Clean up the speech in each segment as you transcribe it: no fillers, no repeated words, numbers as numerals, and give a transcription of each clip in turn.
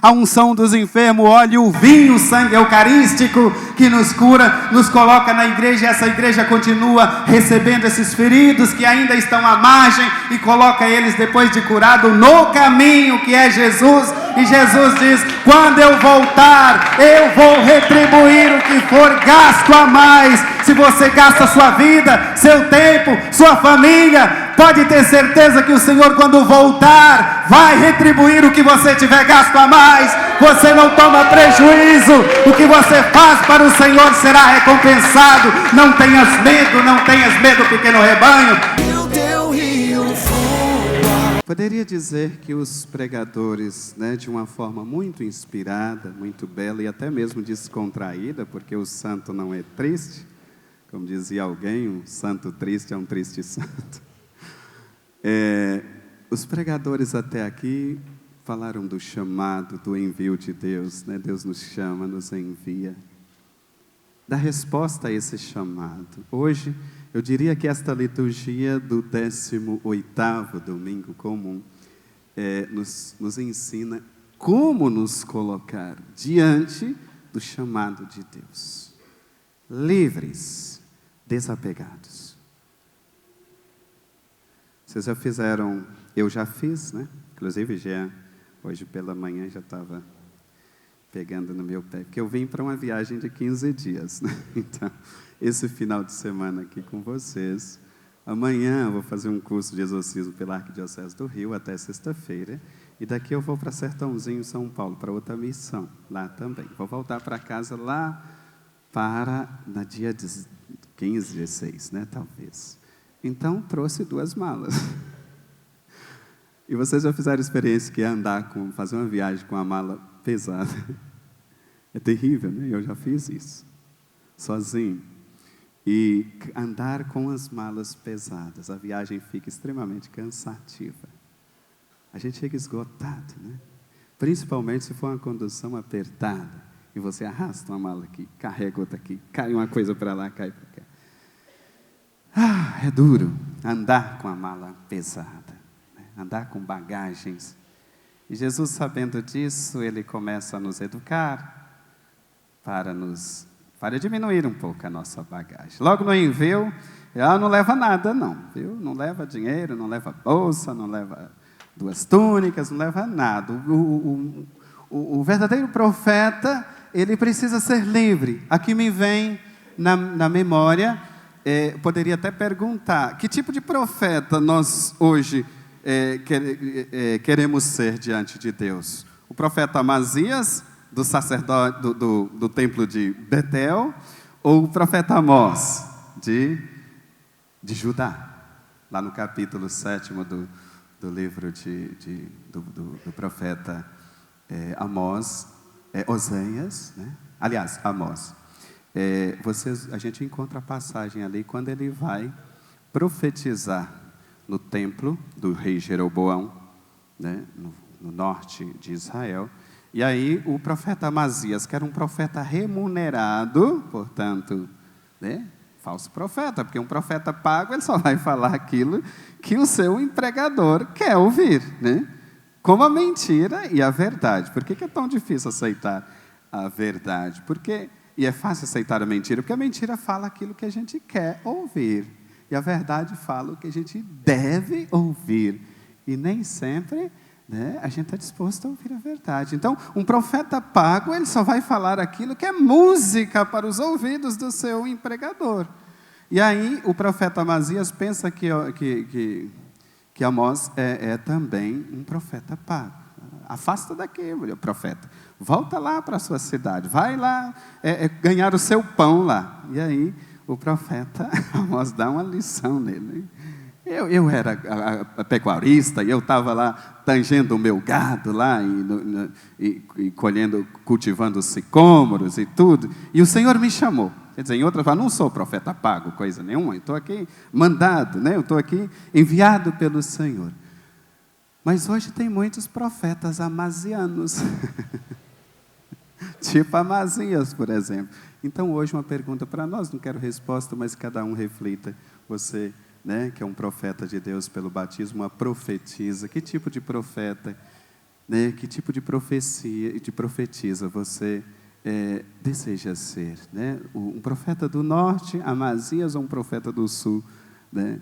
a unção dos enfermos, o óleo, o vinho, o sangue eucarístico que nos cura, nos coloca na igreja, e essa igreja continua recebendo esses feridos que ainda estão à margem e coloca eles, depois de curado, no caminho que é Jesus. E Jesus diz: quando eu voltar, eu vou retribuir o que for gasto a mais. Se você gasta sua vida, seu tempo, sua família, pode ter certeza que o Senhor, quando voltar, vai retribuir o que você tiver gasto a mais. Você não toma prejuízo. O que você faz para o Senhor será recompensado. Não tenhas medo, pequeno rebanho. Poderia dizer que os pregadores, de uma forma muito inspirada, muito bela e até mesmo descontraída, porque o santo não é triste, como dizia alguém, um santo triste é um triste santo. Os pregadores até aqui falaram do chamado, do envio de Deus, Deus nos chama, nos envia, da resposta a esse chamado. Hoje, eu diria que esta liturgia do 18º domingo comum nos ensina como nos colocar diante do chamado de Deus, livres, desapegados. Vocês já fizeram, eu já fiz, inclusive já, hoje pela manhã já estava pegando no meu pé, porque eu vim para uma viagem de 15 dias, Então, esse final de semana aqui com vocês, amanhã eu vou fazer um curso de exorcismo pela Arquidiocese do Rio, até sexta-feira, e daqui eu vou para Sertãozinho, São Paulo, para outra missão, lá também. Vou voltar para casa lá no dia 15, 16, talvez. Então, trouxe 2 malas. E vocês já fizeram experiência que é fazer uma viagem com a mala pesada? É terrível, Eu já fiz isso, sozinho. E andar com as malas pesadas, a viagem fica extremamente cansativa. A gente chega esgotado, Principalmente se for uma condução apertada, e você arrasta uma mala aqui, carrega outra aqui, cai uma coisa para lá, cai para cá. É duro andar com a mala pesada, andar com bagagens. E Jesus, sabendo disso, Ele começa a nos educar para diminuir um pouco a nossa bagagem. Logo no envio, não leva nada não, viu? Não leva dinheiro, não leva bolsa, não leva 2 túnicas, não leva nada. O verdadeiro profeta, ele precisa ser livre. Aqui me vem na memória, poderia até perguntar, que tipo de profeta nós hoje queremos ser diante de Deus? O profeta Amazias, do sacerdote do templo de Betel, ou o profeta Amós, de Judá, lá no capítulo 7º do livro do profeta Amós, Oséias, Aliás, Amós. A gente encontra a passagem ali, quando ele vai profetizar no templo do rei Jeroboão, no norte de Israel. E aí o profeta Amazias, que era um profeta remunerado, portanto, falso profeta, porque um profeta pago, ele só vai falar aquilo que o seu empregador quer ouvir, Como a mentira e a verdade. Por que é tão difícil aceitar a verdade? E é fácil aceitar a mentira, porque a mentira fala aquilo que a gente quer ouvir, e a verdade fala o que a gente deve ouvir, e nem sempre a gente está disposto a ouvir a verdade. Então, um profeta pago, ele só vai falar aquilo que é música para os ouvidos do seu empregador. E aí, o profeta Amazias pensa que Amós é também um profeta pago. Afasta daqui, meu profeta. Volta lá para a sua cidade. Vai lá ganhar o seu pão lá. E aí, o profeta Amós dá uma lição nele. Eu era pecuarista, e eu estava lá tangendo o meu gado lá, e colhendo, cultivando sicômoros e tudo, e o Senhor me chamou. Quer dizer, em outras palavras, não sou profeta pago, coisa nenhuma, eu estou aqui mandado, eu estou aqui enviado pelo Senhor. Mas hoje tem muitos profetas amazianos, tipo Amazias, por exemplo. Então hoje uma pergunta para nós, não quero resposta, mas cada um reflita. Você, que é um profeta de Deus pelo batismo, uma profetisa, que tipo de profeta né? Que tipo de profecia, de profetisa você deseja ser, né? Um profeta do norte, Amazias, ou um profeta do sul, né?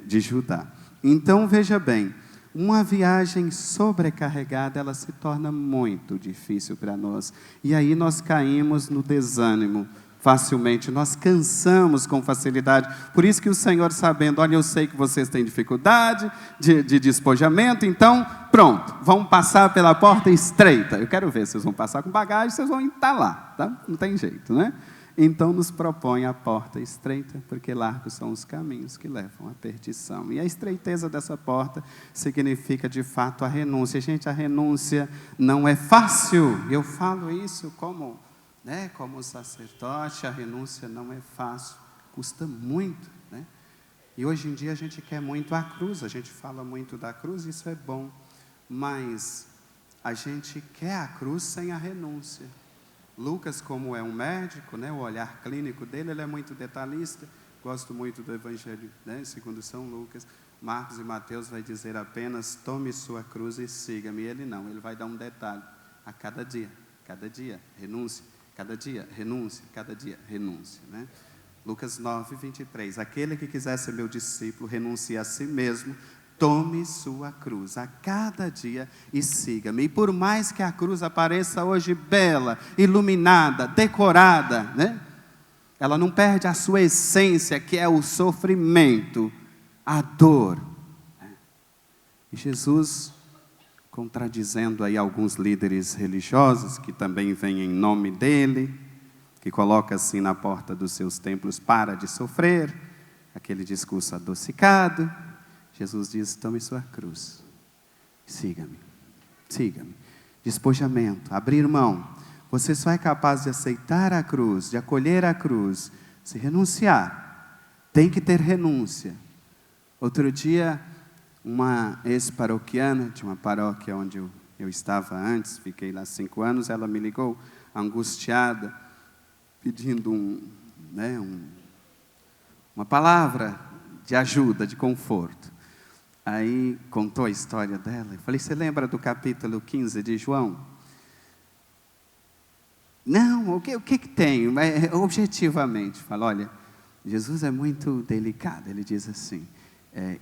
De Judá. Então, veja bem, uma viagem sobrecarregada, ela se torna muito difícil para nós. E aí nós caímos no desânimo facilmente, nós cansamos com facilidade. Por isso que o Senhor, sabendo, olha, eu sei que vocês têm dificuldade de despojamento, então, pronto, vão passar pela porta estreita. Eu quero ver se vocês vão passar com bagagem, vocês vão estar lá, tá? Não tem jeito, né? Então nos propõe a porta estreita, porque largos são os caminhos que levam à perdição. E a estreiteza dessa porta significa, de fato, a renúncia. Gente, a renúncia não é fácil. Eu falo isso como sacerdote, a renúncia não é fácil, custa muito, né? E hoje em dia a gente quer muito a cruz, a gente fala muito da cruz, isso é bom, mas a gente quer a cruz sem a renúncia. Lucas, como é um médico, né, o olhar clínico dele, ele é muito detalhista. Gosto muito do Evangelho, né, segundo São Lucas. Marcos e Mateus vai dizer apenas, tome sua cruz e siga-me. Ele não, ele vai dar um detalhe. A cada dia, renúncia. Cada dia, renúncia. Cada dia, renúncia, né? Lucas 9, 23. Aquele que quiser ser meu discípulo, renuncie a si mesmo, tome sua cruz a cada dia e siga-me. E por mais que a cruz apareça hoje bela, iluminada, decorada, né? Ela não perde a sua essência, que é o sofrimento, a dor. E Jesus, contradizendo aí alguns líderes religiosos, que também vêm em nome dele, que coloca assim na porta dos seus templos, para de sofrer, aquele discurso adocicado, Jesus diz, tome sua cruz, siga-me, siga-me. Despojamento, abrir mão. Você só é capaz de aceitar a cruz, de acolher a cruz, se renunciar. Tem que ter renúncia. Outro dia, uma ex-paroquiana, de uma paróquia onde eu estava antes, fiquei lá 5 anos, ela me ligou, angustiada, pedindo uma palavra de ajuda, de conforto. Aí contou a história dela. Eu falei, você lembra do capítulo 15 de João? Não, o que tem? Objetivamente, fala, olha, Jesus é muito delicado. Ele diz assim,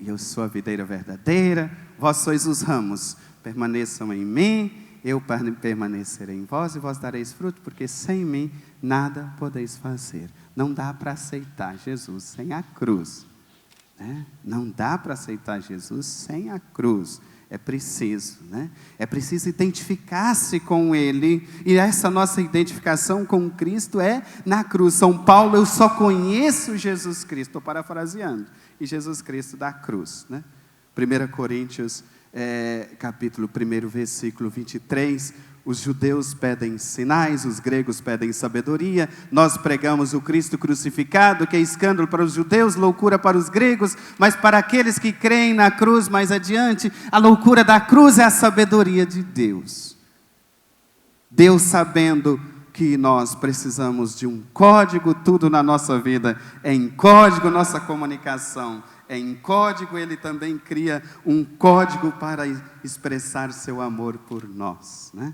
eu sou a videira verdadeira, vós sois os ramos, permaneçam em mim, eu permanecerei em vós e vós dareis fruto, porque sem mim nada podeis fazer. Não dá para aceitar Jesus sem a cruz. Não dá para aceitar Jesus sem a cruz. É preciso, né? É preciso identificar-se com Ele. E essa nossa identificação com Cristo é na cruz. São Paulo, eu só conheço Jesus Cristo. Estou parafraseando. E Jesus Cristo da cruz, né? 1 Coríntios, capítulo 1, versículo 23. Os judeus pedem sinais, os gregos pedem sabedoria. Nós pregamos o Cristo crucificado, que é escândalo para os judeus, loucura para os gregos, mas para aqueles que creem na cruz mais adiante, a loucura da cruz é a sabedoria de Deus. Deus, sabendo que nós precisamos de um código, tudo na nossa vida é em código, nossa comunicação é em código, Ele também cria um código para expressar seu amor por nós, né?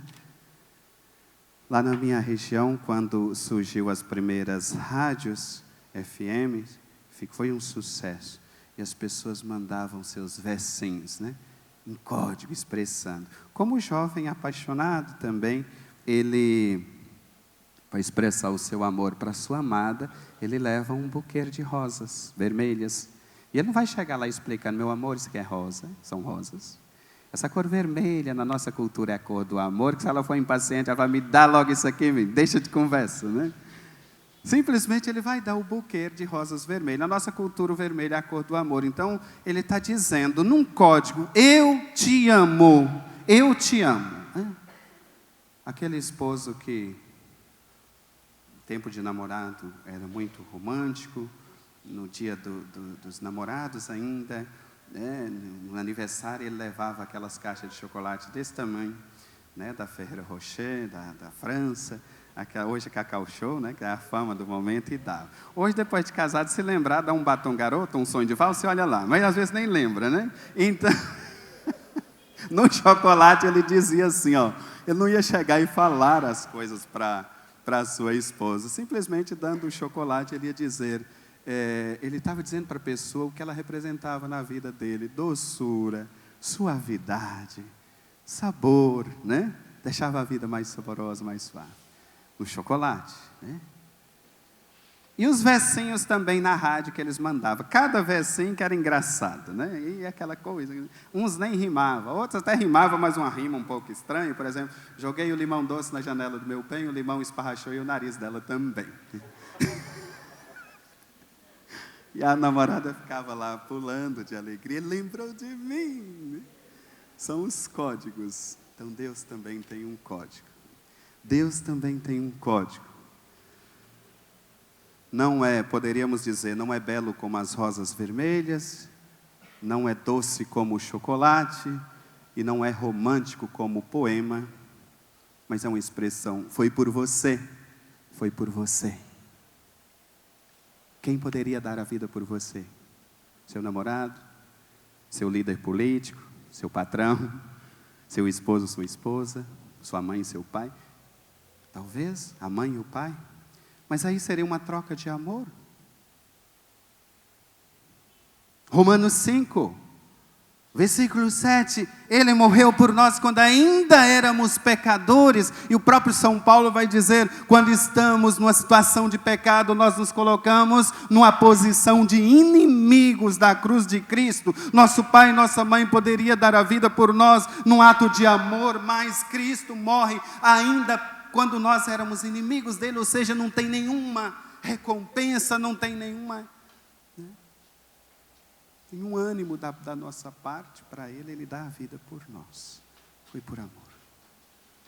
Lá na minha região, quando surgiu as primeiras rádios FM, foi um sucesso. E as pessoas mandavam seus versinhos, né? Em código, expressando. Como jovem apaixonado também, ele, para expressar o seu amor para sua amada, ele leva um buquê de rosas vermelhas. E ele não vai chegar lá explicando, meu amor, isso aqui é rosa, são rosas. Essa cor vermelha na nossa cultura é a cor do amor, que se ela for impaciente, ela vai me dar logo isso aqui, deixa de conversa, né? Simplesmente ele vai dar o buquê de rosas vermelhas. Na nossa cultura, o vermelho é a cor do amor. Então, ele está dizendo, num código, eu te amo, eu te amo. Aquele esposo que, no tempo de namorado, era muito romântico, no dia dos namorados ainda, no aniversário ele levava aquelas caixas de chocolate desse tamanho, né, da Ferrero Rocher, da França, hoje é Cacau Show, né, que é a fama do momento, e dava. Hoje, depois de casado, se lembrar, dá um batom garoto, um sonho de valsa, você olha lá, mas às vezes nem lembra, né? Então, No chocolate ele dizia assim, ó, ele não ia chegar e falar as coisas para a sua esposa, simplesmente dando o chocolate ele ia dizer, ele estava dizendo para a pessoa o que ela representava na vida dele, doçura, suavidade, sabor, né? Deixava a vida mais saborosa, mais suave. O chocolate, né? E os versinhos também na rádio que eles mandavam. Cada versinho que era engraçado, né? E aquela coisa. Uns nem rimavam, outros até rimavam, mas uma rima um pouco estranha. Por exemplo, joguei o limão doce na janela do meu bem, o limão esparrachou e o nariz dela também. E a namorada ficava lá pulando de alegria. Ele lembrou de mim. São os códigos. Então Deus também tem um código. Deus também tem um código. Não é, poderíamos dizer, não é belo como as rosas vermelhas, não é doce como o chocolate, e não é romântico como o poema, mas é uma expressão, foi por você, foi por você. Quem poderia dar a vida por você? Seu namorado? Seu líder político? Seu patrão? Seu esposo, sua esposa? Sua mãe e seu pai? Talvez a mãe e o pai? Mas aí seria uma troca de amor. Romanos 5, versículo 7. Ele morreu por nós quando ainda éramos pecadores. E o próprio São Paulo vai dizer, quando estamos numa situação de pecado, nós nos colocamos numa posição de inimigos da cruz de Cristo. Nosso pai e nossa mãe poderia dar a vida por nós num ato de amor, mas Cristo morre ainda quando nós éramos inimigos dele, ou seja, não tem nenhuma recompensa, não tem nenhum ânimo da nossa parte para ele, ele dá a vida por nós. Foi por amor.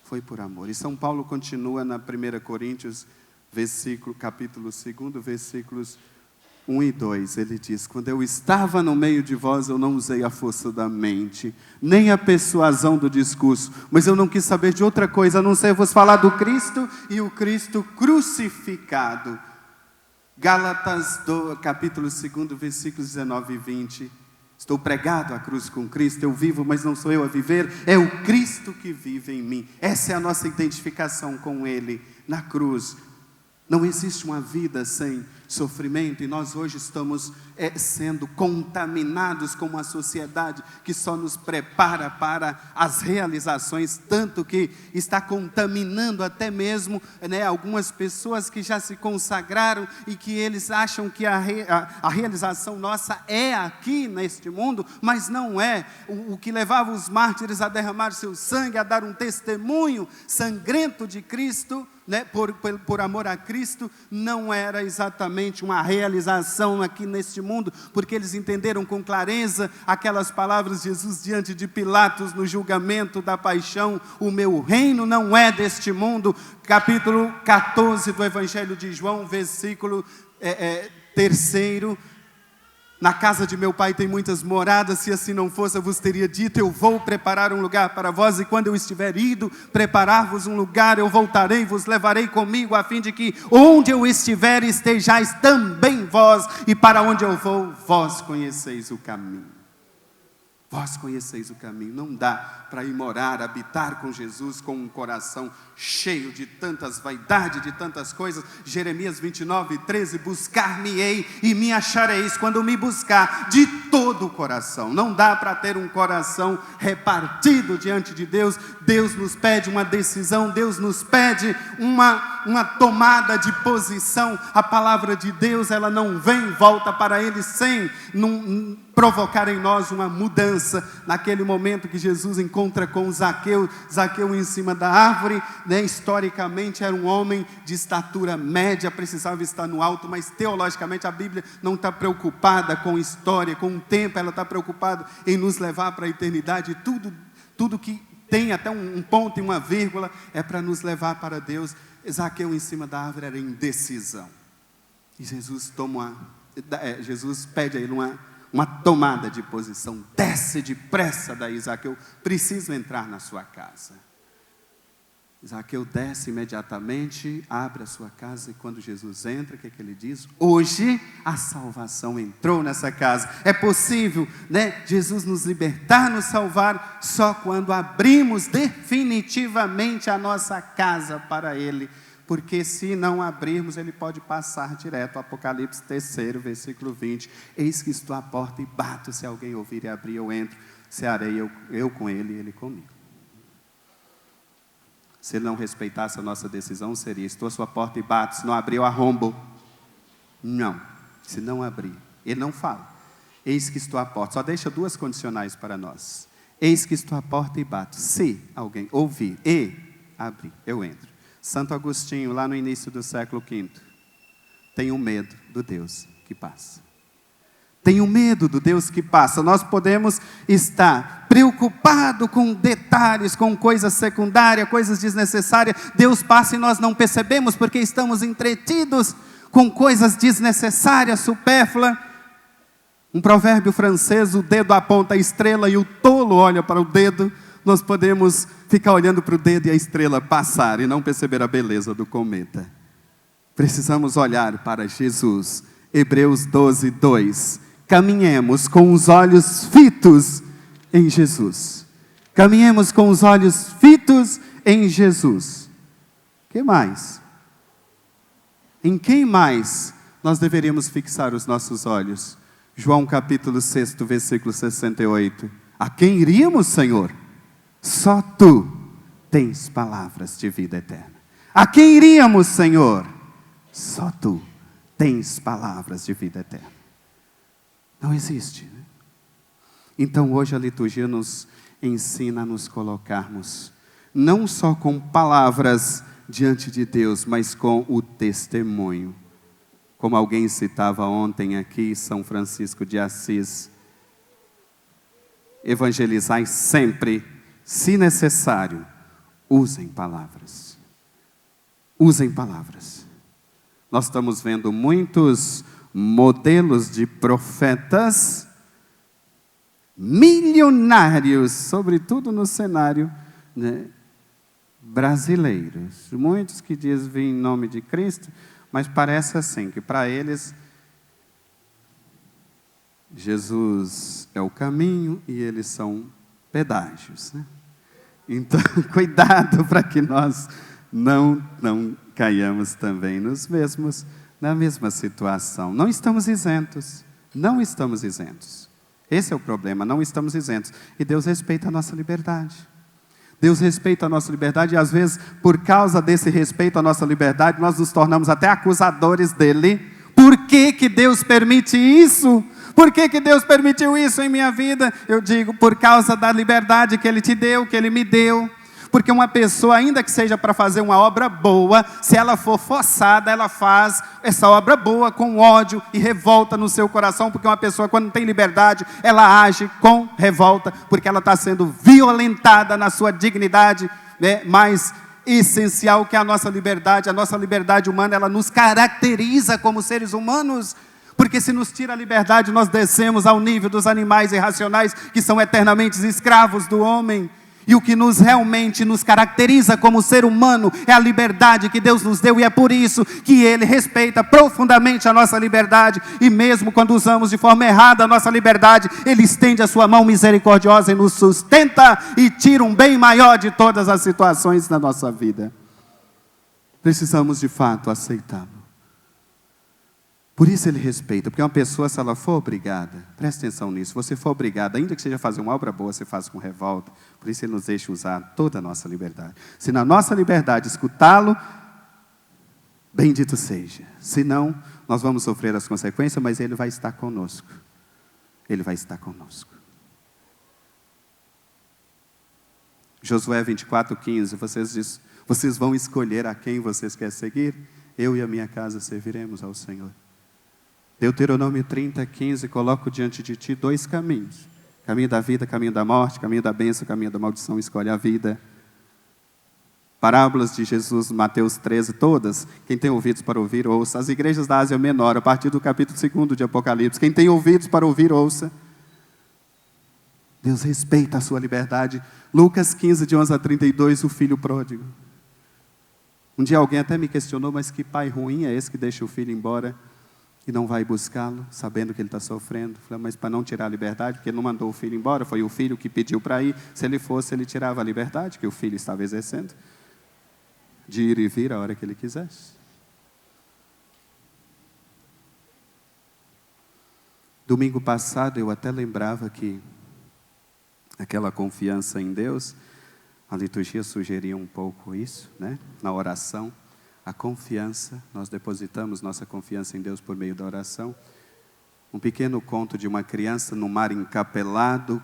Foi por amor. E São Paulo continua na 1 Coríntios, capítulo 2, versículos 1 e 2, ele diz, quando eu estava no meio de vós, eu não usei a força da mente, nem a persuasão do discurso, mas eu não quis saber de outra coisa, a não ser vos falar do Cristo e o Cristo crucificado. Gálatas, capítulo 2, versículos 19 e 20, estou pregado à cruz com Cristo, eu vivo, mas não sou eu a viver, é o Cristo que vive em mim. Essa é a nossa identificação com Ele, na cruz. Não existe uma vida sem sofrimento, e nós hoje estamos sendo contaminados com uma sociedade que só nos prepara para as realizações, tanto que está contaminando até mesmo algumas pessoas que já se consagraram e que eles acham que a realização nossa é aqui neste mundo, mas não é. O que levava os mártires a derramar seu sangue, a dar um testemunho sangrento de Cristo, por amor a Cristo, não era exatamente uma realização aqui neste mundo, porque eles entenderam com clareza aquelas palavras de Jesus diante de Pilatos no julgamento da paixão, o meu reino não é deste mundo, capítulo 14 do Evangelho de João, versículo 3, na casa de meu pai tem muitas moradas, se assim não fosse eu vos teria dito, eu vou preparar um lugar para vós, e quando eu estiver ido preparar-vos um lugar, eu voltarei e vos levarei comigo, a fim de que onde eu estiver estejais também vós, e para onde eu vou, vós conheceis o caminho. Vós conheceis o caminho. Não dá para ir morar, habitar com Jesus com um coração cheio de tantas vaidades, de tantas coisas. Jeremias 29, 13, buscar-me-ei e me achareis quando me buscar de todo o coração. Não dá para ter um coração repartido diante de Deus. Deus nos pede uma decisão, Deus nos pede uma tomada de posição. A palavra de Deus, ela não vem e volta para Ele sem provocar em nós uma mudança. Naquele momento que Jesus encontra com Zaqueu em cima da árvore, historicamente era um homem de estatura média, precisava estar no alto, mas teologicamente a Bíblia não está preocupada com história, com o tempo, ela está preocupada em nos levar para a eternidade. Tudo que tem até um ponto e uma vírgula é para nos levar para Deus. Zaqueu em cima da árvore era indecisão, e Jesus pede a ele uma tomada de posição. Desce depressa daí, Zaqueu, preciso entrar na sua casa. Zaqueu desce imediatamente, abre a sua casa, e quando Jesus entra, o que é que ele diz? Hoje a salvação entrou nessa casa. É possível, né, Jesus nos libertar, nos salvar, só quando abrimos definitivamente a nossa casa para Ele. Porque se não abrirmos, Ele pode passar direto. Apocalipse 3, versículo 20. Eis que estou à porta e bato, se alguém ouvir e abrir, eu entro. Cearei eu com Ele e Ele comigo. Se Ele não respeitasse a nossa decisão, seria: estou à sua porta e bato, se não abrir, eu arrombo. Não, se não abrir, Ele não fala. Eis que estou à porta, só deixa duas condicionais para nós. Eis que estou à porta e bato, se alguém ouvir e abrir, eu entro. Santo Agostinho, lá no início do século V, tenho medo do Deus que passa. Tenho medo do Deus que passa. Nós podemos estar preocupados com detalhes, com coisas secundárias, coisas desnecessárias. Deus passa e nós não percebemos porque estamos entretidos com coisas desnecessárias, supérfluas. Um provérbio francês: o dedo aponta a estrela e o tolo olha para o dedo. Nós podemos ficar olhando para o dedo e a estrela passar e não perceber a beleza do cometa. Precisamos olhar para Jesus. Hebreus 12, 2. Caminhemos com os olhos fitos em Jesus. Caminhemos com os olhos fitos em Jesus. Que mais? Em quem mais nós deveríamos fixar os nossos olhos? João capítulo 6, versículo 68. A quem iríamos, Senhor? Só Tu tens palavras de vida eterna. A quem iríamos, Senhor? Só Tu tens palavras de vida eterna. Não existe, né? Então hoje a liturgia nos ensina a nos colocarmos não só com palavras diante de Deus, mas com o testemunho. Como alguém citava ontem aqui, São Francisco de Assis: evangelizai sempre, se necessário, usem palavras. Usem palavras. Nós estamos vendo muitos modelos de profetas milionários, sobretudo no cenário, né, brasileiros. Muitos que dizem vir em nome de Cristo, mas parece assim, que para eles Jesus é o caminho e eles são pedágios, né? Então, cuidado para que nós não caiamos também na mesma situação. Não estamos isentos. Não estamos isentos. Esse é o problema, não estamos isentos. E Deus respeita a nossa liberdade. Deus respeita a nossa liberdade e às vezes, por causa desse respeito à nossa liberdade, nós nos tornamos até acusadores dele. Por que que Deus permite isso? Por que que Deus permitiu isso em minha vida? Eu digo, por causa da liberdade que Ele te deu, que Ele me deu. Porque uma pessoa, ainda que seja para fazer uma obra boa, se ela for forçada, ela faz essa obra boa com ódio e revolta no seu coração. Porque uma pessoa, quando tem liberdade, ela age com revolta, porque ela está sendo violentada na sua dignidade, né, mais essencial que a nossa liberdade humana, ela nos caracteriza como seres humanos. Porque se nos tira a liberdade, nós descemos ao nível dos animais irracionais, que são eternamente escravos do homem. E o que realmente nos caracteriza como ser humano é a liberdade que Deus nos deu, e é por isso que Ele respeita profundamente a nossa liberdade. E mesmo quando usamos de forma errada a nossa liberdade, Ele estende a sua mão misericordiosa e nos sustenta e tira um bem maior de todas as situações da nossa vida. Precisamos de fato aceitá-lo. Por isso Ele respeita, porque uma pessoa, se ela for obrigada, presta atenção nisso, você for obrigada, ainda que seja fazer uma obra boa, você faz com revolta. Por isso Ele nos deixa usar toda a nossa liberdade. Se na nossa liberdade escutá-lo, bendito seja. Se não, nós vamos sofrer as consequências, mas Ele vai estar conosco. Ele vai estar conosco. Josué 24:15, vocês vão escolher a quem vocês querem seguir? Eu e a minha casa serviremos ao Senhor. Deuteronômio 30:15, coloco diante de ti 2 caminhos. Caminho da vida, caminho da morte, caminho da bênção, caminho da maldição, escolhe a vida. Parábolas de Jesus, Mateus 13, todas. Quem tem ouvidos para ouvir, ouça. As igrejas da Ásia Menor, a partir do capítulo 2 de Apocalipse. Quem tem ouvidos para ouvir, ouça. Deus respeita a sua liberdade. Lucas 15, de 11 a 32, o filho pródigo. Um dia alguém até me questionou, mas que pai ruim é esse que deixa o filho embora e não vai buscá-lo, sabendo que ele está sofrendo? Falei, mas para não tirar a liberdade, porque ele não mandou o filho embora, foi o filho que pediu para ir. Se ele fosse, ele tirava a liberdade que o filho estava exercendo, de ir e vir a hora que ele quisesse. Domingo passado eu até lembrava que aquela confiança em Deus, a liturgia sugeria um pouco isso, né? Na oração, a confiança, nós depositamos nossa confiança em Deus por meio da oração. Um pequeno conto de uma criança no mar encapelado,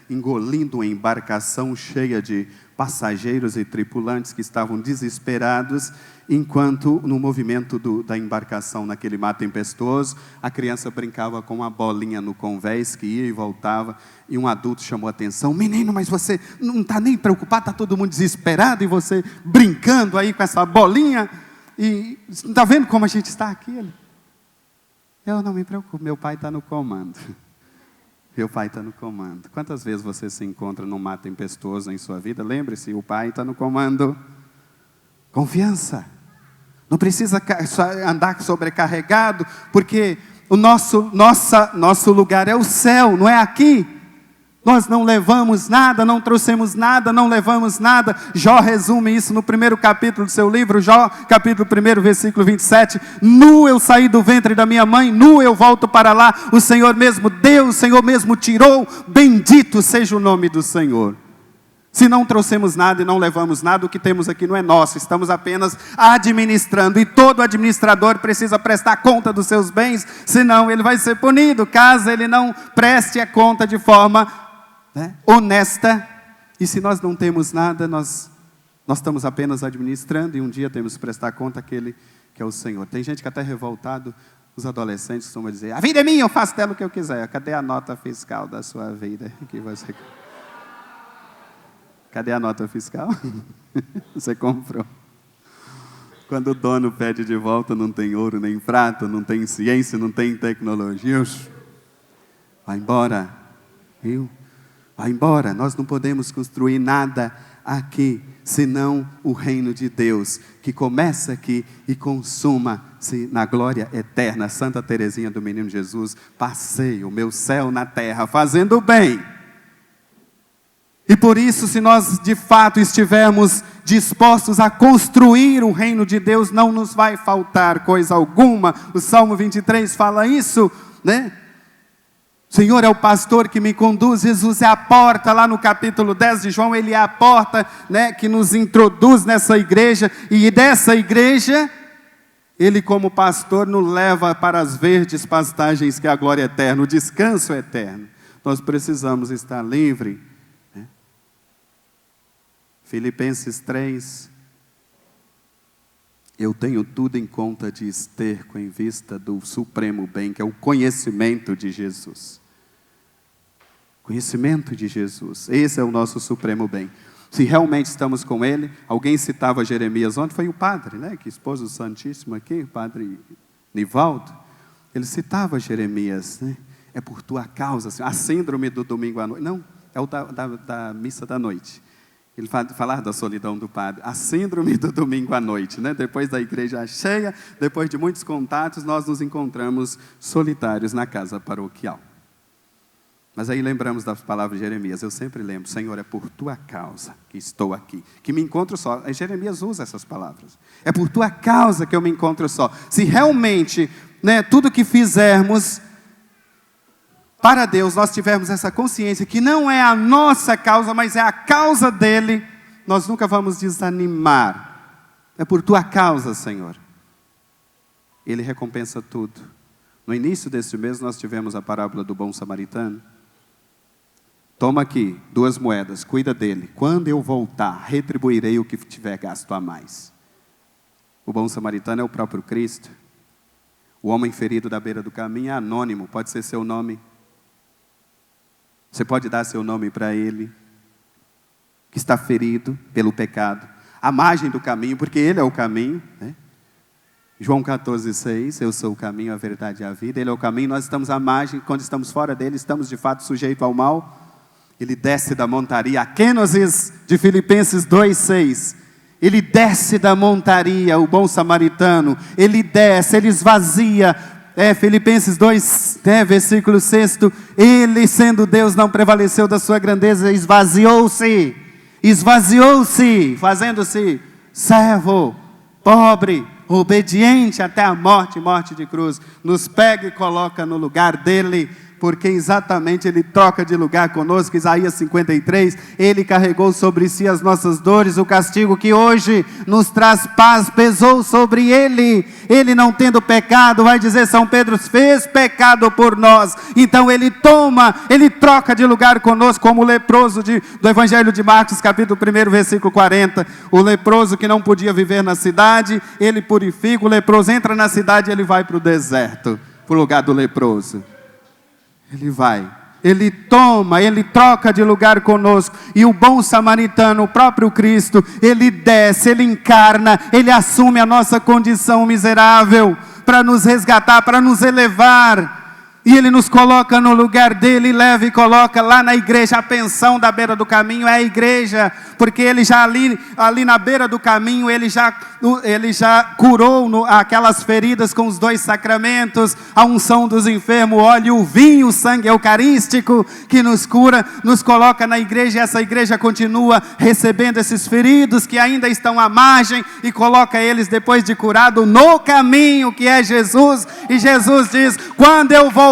engolindo uma embarcação cheia de passageiros e tripulantes que estavam desesperados, enquanto no movimento da embarcação naquele mar tempestuoso, a criança brincava com uma bolinha no convés que ia e voltava, e um adulto chamou a atenção: menino, mas você não está nem preocupado, está todo mundo desesperado, e você brincando aí com essa bolinha, e está vendo como a gente está aqui? Eu não me preocupo, meu pai está no comando. Meu pai está no comando. Quantas vezes você se encontra num mar tempestuoso em sua vida? Lembre-se, o pai está no comando. Confiança. Não precisa andar sobrecarregado, porque o nosso lugar é o céu, não é aqui. Nós não levamos nada, não trouxemos nada, não levamos nada. Jó resume isso no primeiro capítulo do seu livro, Jó, capítulo 1, versículo 27. Nu eu saí do ventre da minha mãe, nu eu volto para lá. O Senhor mesmo deu, o Senhor mesmo tirou. Bendito seja o nome do Senhor. Se não trouxemos nada e não levamos nada, o que temos aqui não é nosso, estamos apenas administrando. E todo administrador precisa prestar conta dos seus bens, senão ele vai ser punido, caso ele não preste a conta de forma honesta. E se nós não temos nada, nós estamos apenas administrando, e um dia temos que prestar conta àquele que é o Senhor. Tem gente que até revoltado, os adolescentes costumam dizer: a vida é minha, eu faço dela o que eu quiser. Cadê a nota fiscal da sua vida? Cadê a nota fiscal? Você comprou. Quando o dono pede de volta, não tem ouro nem prata, não tem ciência, não tem tecnologia. Vai embora, viu? Vai embora, nós não podemos construir nada aqui, senão o reino de Deus, que começa aqui e consuma-se na glória eterna. Santa Teresinha do Menino Jesus: passei o meu céu na terra fazendo o bem. E por isso, se nós de fato estivermos dispostos a construir o reino de Deus, não nos vai faltar coisa alguma. O Salmo 23 fala isso, né? O Senhor é o pastor que me conduz. Jesus é a porta, lá no capítulo 10 de João, Ele é a porta, né, que nos introduz nessa igreja, e dessa igreja, Ele como pastor nos leva para as verdes pastagens, que é a glória eterna, o descanso eterno. Nós precisamos estar livres, né? Filipenses 3, eu tenho tudo em conta de esterco em vista do supremo bem, que é o conhecimento de Jesus. Conhecimento de Jesus, esse é o nosso supremo bem. Se realmente estamos com Ele, alguém citava Jeremias ontem, foi o padre, né, que expôs o Santíssimo aqui, o padre Nivaldo. Ele citava Jeremias, né? É por tua causa, assim, a síndrome do domingo à noite. Não, é o da missa da noite. Ele falava da solidão do padre, a síndrome do domingo à noite, né? Depois da igreja cheia, depois de muitos contatos, nós nos encontramos solitários na casa paroquial. Mas aí lembramos das palavras de Jeremias. Eu sempre lembro: Senhor, é por tua causa que estou aqui, que me encontro só. Jeremias usa essas palavras. É por tua causa que eu me encontro só. Se realmente, né, tudo que fizermos para Deus, nós tivermos essa consciência que não é a nossa causa, mas é a causa dele, nós nunca vamos desanimar. É por tua causa, Senhor. Ele recompensa tudo. No início deste mês nós tivemos a parábola do bom samaritano. Toma aqui 2 moedas, cuida dele. Quando eu voltar, retribuirei o que tiver gasto a mais. O bom samaritano é o próprio Cristo. O homem ferido da beira do caminho é anônimo, pode ser seu nome. Você pode dar seu nome para ele, que está ferido pelo pecado, à margem do caminho, porque ele é o caminho, né? João 14,6, eu sou o caminho, a verdade e a vida. Ele é o caminho, nós estamos à margem. Quando estamos fora dele, estamos de fato sujeitos ao mal. Ele desce da montaria, a kenosis de Filipenses 2,6. Ele desce da montaria, o bom samaritano. Ele desce, ele esvazia. Filipenses 2, versículo 6. Ele, sendo Deus, não prevaleceu da sua grandeza, esvaziou-se, fazendo-se servo, pobre, obediente até a morte de cruz. Nos pega e coloca no lugar dele, porque exatamente ele troca de lugar conosco. Isaías 53, ele carregou sobre si as nossas dores, o castigo que hoje nos traz paz pesou sobre ele. Ele, não tendo pecado, vai dizer São Pedro, fez pecado por nós. Então ele troca de lugar conosco, como o leproso do Evangelho de Marcos, capítulo 1, versículo 40. O leproso que não podia viver na cidade, ele purifica. O leproso entra na cidade, ele vai para o deserto, para o lugar do leproso. Ele vai, ele toma, ele troca de lugar conosco. E o bom samaritano, o próprio Cristo, ele desce, ele encarna, ele assume a nossa condição miserável, para nos resgatar, para nos elevar. E ele nos coloca no lugar dele, leva e coloca lá na igreja. A pensão da beira do caminho é a igreja, porque ele já ali na beira do caminho, ele já curou aquelas feridas com os 2 sacramentos, a unção dos enfermos, o óleo, o vinho, o sangue eucarístico, que nos cura, nos coloca na igreja. E essa igreja continua recebendo esses feridos que ainda estão à margem, e coloca eles, depois de curado, no caminho que é Jesus. E Jesus diz: quando eu voltar,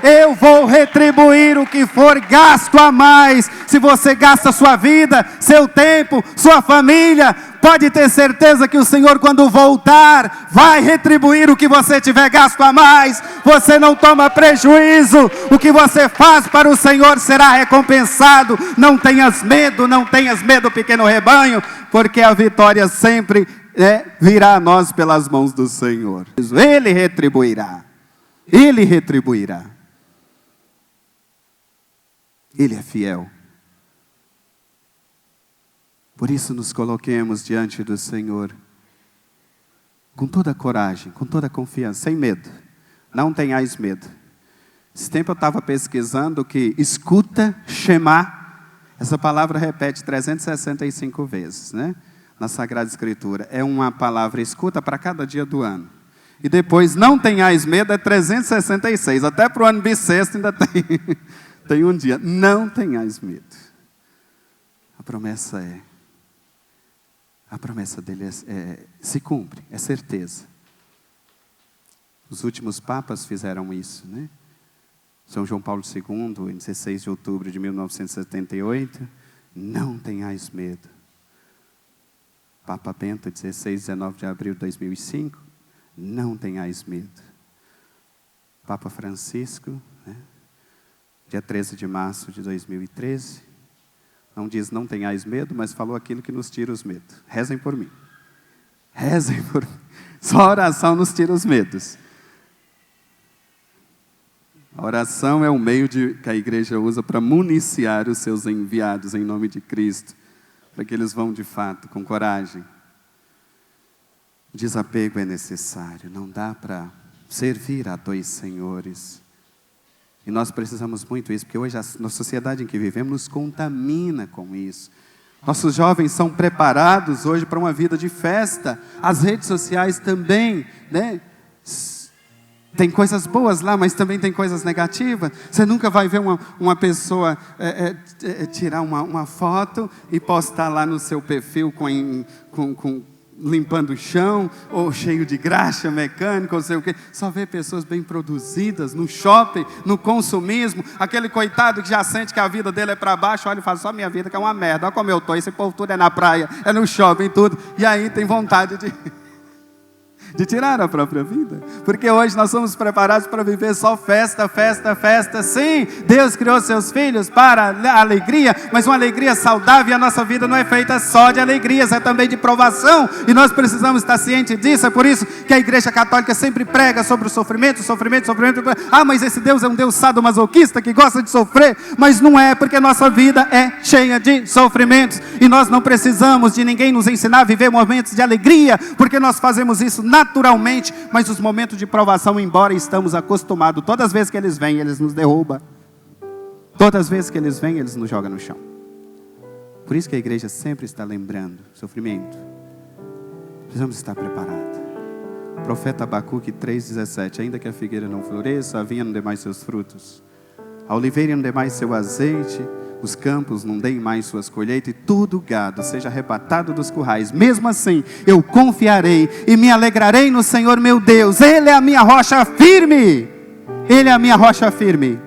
eu vou retribuir o que for gasto a mais. Se você gasta sua vida, seu tempo, sua família, pode ter certeza que o Senhor, quando voltar, vai retribuir o que você tiver gasto a mais. Você não toma prejuízo. O que você faz para o Senhor será recompensado. Não tenhas medo, pequeno rebanho, porque a vitória sempre virá a nós pelas mãos do Senhor. Ele retribuirá. Ele retribuirá. Ele é fiel. Por isso nos coloquemos diante do Senhor com toda a coragem, com toda a confiança, sem medo. Não tenhais medo. Esse tempo eu estava pesquisando que escuta, Shema, essa palavra repete 365 vezes, né? Na Sagrada Escritura. É uma palavra escuta para cada dia do ano. E depois, não tenhais medo, é 366. Até para o ano bissexto ainda tem um dia. Não tenhais medo. A promessa dele se cumpre, é certeza. Os últimos papas fizeram isso, né? São João Paulo II, em 16 de outubro de 1978, não tenhais medo. Papa Bento, 16 e 19 de abril de 2005, não tenhais medo. Papa Francisco, né? Dia 13 de março de 2013, não diz não tenhais medo, mas falou aquilo que nos tira os medos. Rezem por mim. Rezem por mim. Só a oração nos tira os medos. A oração é o meio que a igreja usa para municiar os seus enviados em nome de Cristo, para que eles vão de fato com coragem. O desapego é necessário, não dá para servir a 2 senhores. E nós precisamos muito disso, porque hoje na sociedade em que vivemos nos contamina com isso. Nossos jovens são preparados hoje para uma vida de festa. As redes sociais também, né? Tem coisas boas lá, mas também tem coisas negativas. Você nunca vai ver uma pessoa tirar uma foto e postar lá no seu perfil limpando o chão, ou cheio de graxa mecânica, ou sei o quê. Só vê pessoas bem produzidas, no shopping, no consumismo. Aquele coitado que já sente que a vida dele é para baixo, olha e fala, só minha vida que é uma merda, olha como eu estou, esse povo tudo é na praia, é no shopping, tudo. E aí tem vontade de tirar a própria vida, porque hoje nós somos preparados para viver só festa, festa, festa. Sim, Deus criou seus filhos para a alegria, mas uma alegria saudável, e a nossa vida não é feita só de alegrias, é também de provação, e nós precisamos estar cientes disso. É por isso que a Igreja Católica sempre prega sobre o sofrimento, sofrimento, sofrimento. Ah, mas esse Deus é um Deus sadomasoquista que gosta de sofrer. Mas não é, porque nossa vida é cheia de sofrimentos, e nós não precisamos de ninguém nos ensinar a viver momentos de alegria, porque nós fazemos isso naturalmente. Mas os momentos de provação, embora estamos acostumados, todas as vezes que eles vêm, eles nos derrubam. Todas as vezes que eles vêm, eles nos jogam no chão. Por isso que a igreja sempre está lembrando, sofrimento. Precisamos estar preparados. O profeta Abacuque 3,17, ainda que a figueira não floresça, a vinha não dê mais seus frutos, a oliveira não dê mais seu azeite, os campos não deem mais suas colheitas, e todo gado seja arrebatado dos currais. Mesmo assim, eu confiarei e me alegrarei no Senhor meu Deus. Ele é a minha rocha firme. Ele é a minha rocha firme.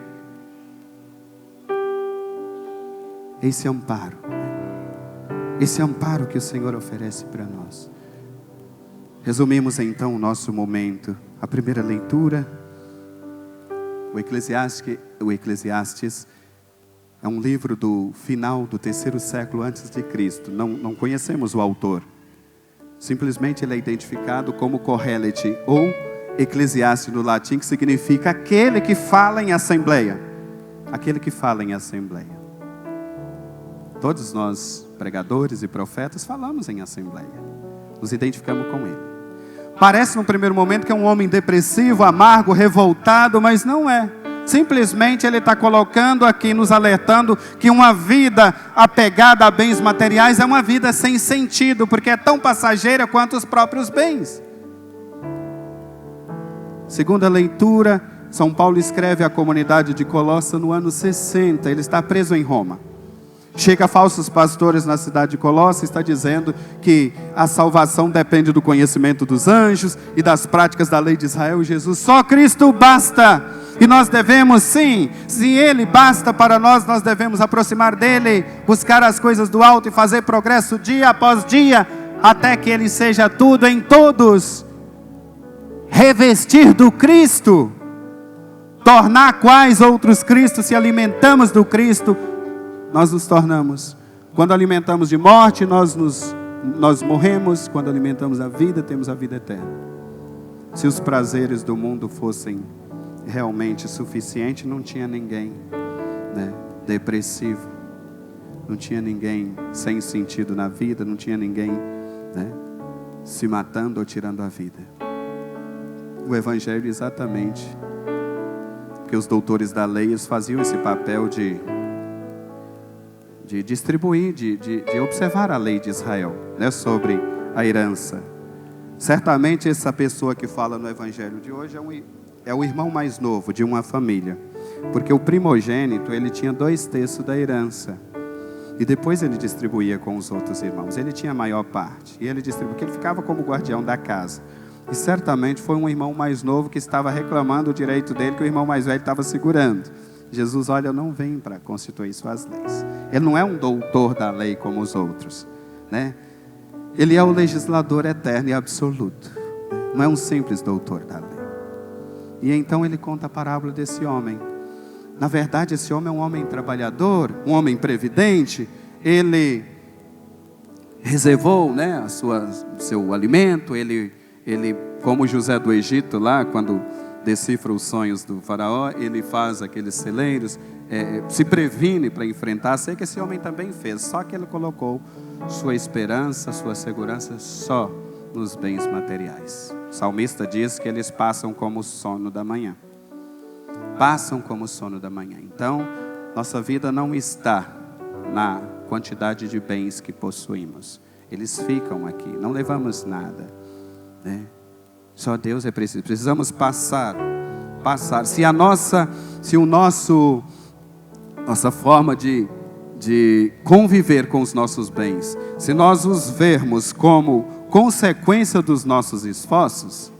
Esse amparo que o Senhor oferece para nós. Resumimos então o nosso momento. A primeira leitura, o Eclesiastes é um livro do final do 3º século antes de Cristo. Não conhecemos o autor. Simplesmente ele é identificado como Correlete ou Eclesiastes no latim, que significa aquele que fala em assembleia. Aquele que fala em assembleia. Todos nós, pregadores e profetas, falamos em assembleia. Nos identificamos com ele. Parece no primeiro momento que é um homem depressivo, amargo, revoltado, mas não é. Simplesmente ele está colocando aqui, nos alertando que uma vida apegada a bens materiais é uma vida sem sentido, porque é tão passageira quanto os próprios bens. Segunda leitura, São Paulo escreve à comunidade de Colossos no ano 60, ele está preso em Roma. Chega falsos pastores na cidade de Colossos, está dizendo que a salvação depende do conhecimento dos anjos e das práticas da lei de Israel e Jesus. Só Cristo basta. E nós devemos, sim, se Ele basta para nós, nós devemos aproximar dEle, buscar as coisas do alto e fazer progresso dia após dia, até que Ele seja tudo em todos. Revestir do Cristo, tornar quais outros Cristos, se alimentamos do Cristo, nós nos tornamos. Quando alimentamos de morte, nós morremos. Quando alimentamos a vida, temos a vida eterna. Se os prazeres do mundo fossem realmente suficientes, não tinha ninguém, depressivo, não tinha ninguém sem sentido na vida, não tinha ninguém, se matando ou tirando a vida. O Evangelho exatamente, porque os doutores da lei, eles faziam esse papel de distribuir, de observar a lei de Israel, sobre a herança. Certamente essa pessoa que fala no Evangelho de hoje é o irmão mais novo de uma família, porque o primogênito, ele tinha 2/3 da herança, e depois ele distribuía com os outros irmãos. Ele tinha a maior parte, e ele distribuía, porque ele ficava como guardião da casa, e certamente foi um irmão mais novo que estava reclamando o direito dele, que o irmão mais velho estava segurando. Jesus, olha, eu não venho para constituir suas leis. Ele não é um doutor da lei como os outros, Ele é o legislador eterno e absoluto, não é um simples doutor da lei. E então ele conta a parábola desse homem. Na verdade, esse homem é um homem trabalhador, um homem previdente. Ele reservou, seu alimento. Ele, como José do Egito lá, quando decifra os sonhos do faraó, ele faz aqueles celeiros, se previne para enfrentar. Sei que esse homem também fez, só que ele colocou sua esperança, sua segurança só nos bens materiais. O salmista diz que eles passam como o sono da manhã. Passam como o sono da manhã. Então, nossa vida não está na quantidade de bens que possuímos. Eles ficam aqui, não levamos nada, Só Deus é preciso. Precisamos passar. Se nossa forma de conviver com os nossos bens, se nós os vermos como consequência dos nossos esforços,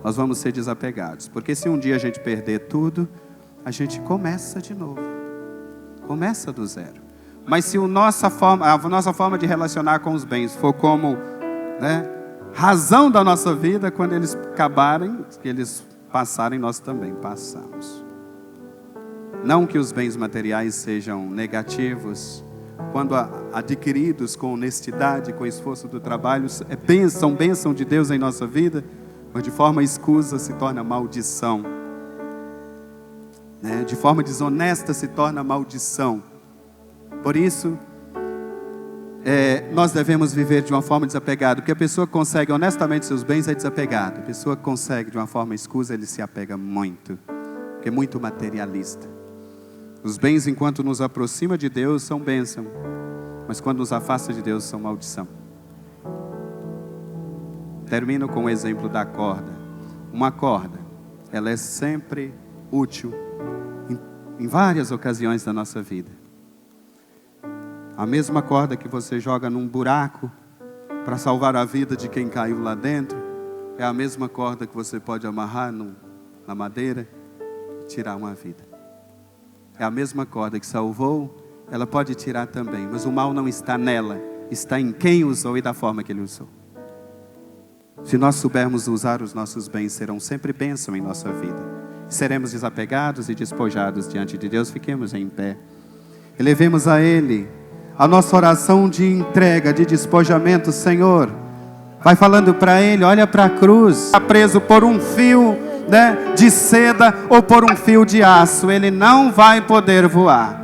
nós vamos ser desapegados. Porque se um dia a gente perder tudo, a gente começa de novo. Começa do zero. Mas se a nossa forma de relacionar com os bens for como, razão da nossa vida, quando eles acabarem, que eles passarem, nós também passamos. Não que os bens materiais sejam negativos, quando adquiridos com honestidade, com esforço do trabalho, são bênção de Deus em nossa vida, mas de forma escusa se torna maldição. De forma desonesta se torna maldição. Por isso, nós devemos viver de uma forma desapegada. Porque a pessoa que consegue honestamente seus bens é desapegada. A pessoa que consegue de uma forma escusa, ele se apega muito, porque é muito materialista. Os bens, enquanto nos aproxima de Deus, são bênção. mas quando nos afasta de Deus, são maldição. Termino com o exemplo da corda. Uma corda, ela é sempre útil em várias ocasiões da nossa vida. A mesma corda que você joga num buraco para salvar a vida de quem caiu lá dentro, é a mesma corda que você pode amarrar na madeira e tirar uma vida. É a mesma corda que salvou, ela pode tirar também, mas o mal não está nela, está em quem usou e da forma que ele usou. Se nós soubermos usar os nossos bens, serão sempre bênção em nossa vida. Seremos desapegados e despojados diante de Deus. Fiquemos em pé. Elevemos a Ele a nossa oração de entrega, de despojamento. Senhor, vai falando para Ele, olha para a cruz. Está preso por um fio, né, de seda ou por um fio de aço. Ele não vai poder voar.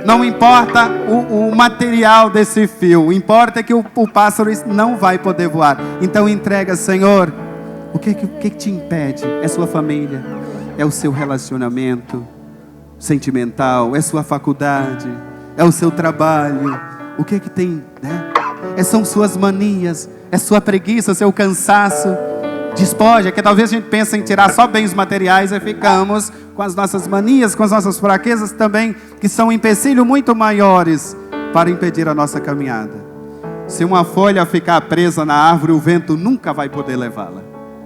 Não importa o material desse fio, importa que o pássaro não vai poder voar. Então entrega, Senhor. O que te impede? É sua família, é o seu relacionamento sentimental, é sua faculdade, é o seu trabalho. O que tem, né? São suas manias, é sua preguiça, seu cansaço. Despoja, que talvez a gente pense em tirar só bens materiais e ficamos com as nossas manias, com as nossas fraquezas também, que são empecilhos muito maiores para impedir a nossa caminhada. Se uma folha ficar presa na árvore, o vento nunca vai poder levá-la.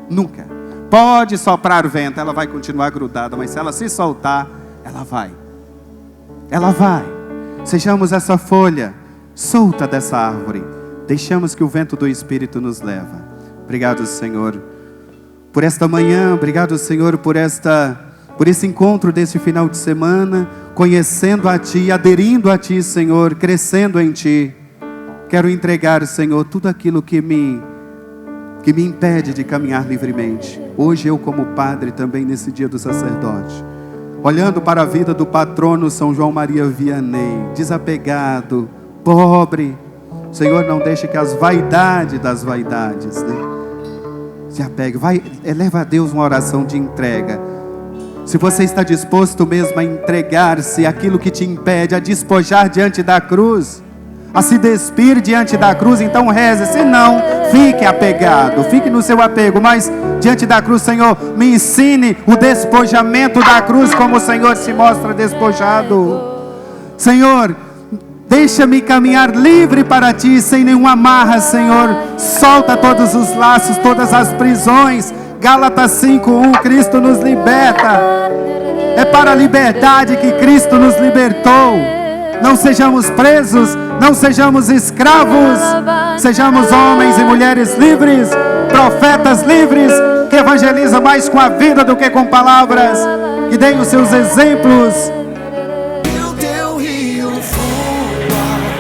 Nunca. Pode soprar vento, ela vai continuar grudada, mas se ela se soltar, ela vai. Ela vai. Sejamos essa folha solta dessa árvore. Deixamos que o vento do Espírito nos leva. Obrigado, Senhor, por esta manhã. Obrigado, Senhor, por esse encontro desse final de semana, conhecendo a Ti, aderindo a Ti, Senhor, crescendo em Ti. Quero entregar, Senhor, tudo aquilo que me impede de caminhar livremente. Hoje eu, como padre, também nesse dia do sacerdote, olhando para a vida do patrono São João Maria Vianney, desapegado, pobre. Senhor, não deixe que as vaidades das vaidades, né, se apegue. Eleva a Deus uma oração de entrega. Se você está disposto mesmo a entregar-se aquilo que te impede, a despojar diante da cruz, a se despir diante da cruz, então reze. Se não, fique apegado, fique no seu apego, mas diante da cruz, Senhor, me ensine o despojamento da cruz, como o Senhor se mostra despojado. Senhor, deixa-me caminhar livre para Ti, sem nenhuma amarra, Senhor. Solta todos os laços, todas as prisões. Gálatas 5:1, Cristo nos liberta. É para a liberdade que Cristo nos libertou. Não sejamos presos, não sejamos escravos. Sejamos homens e mulheres livres, profetas livres, que evangelizam mais com a vida do que com palavras. Que deem os seus exemplos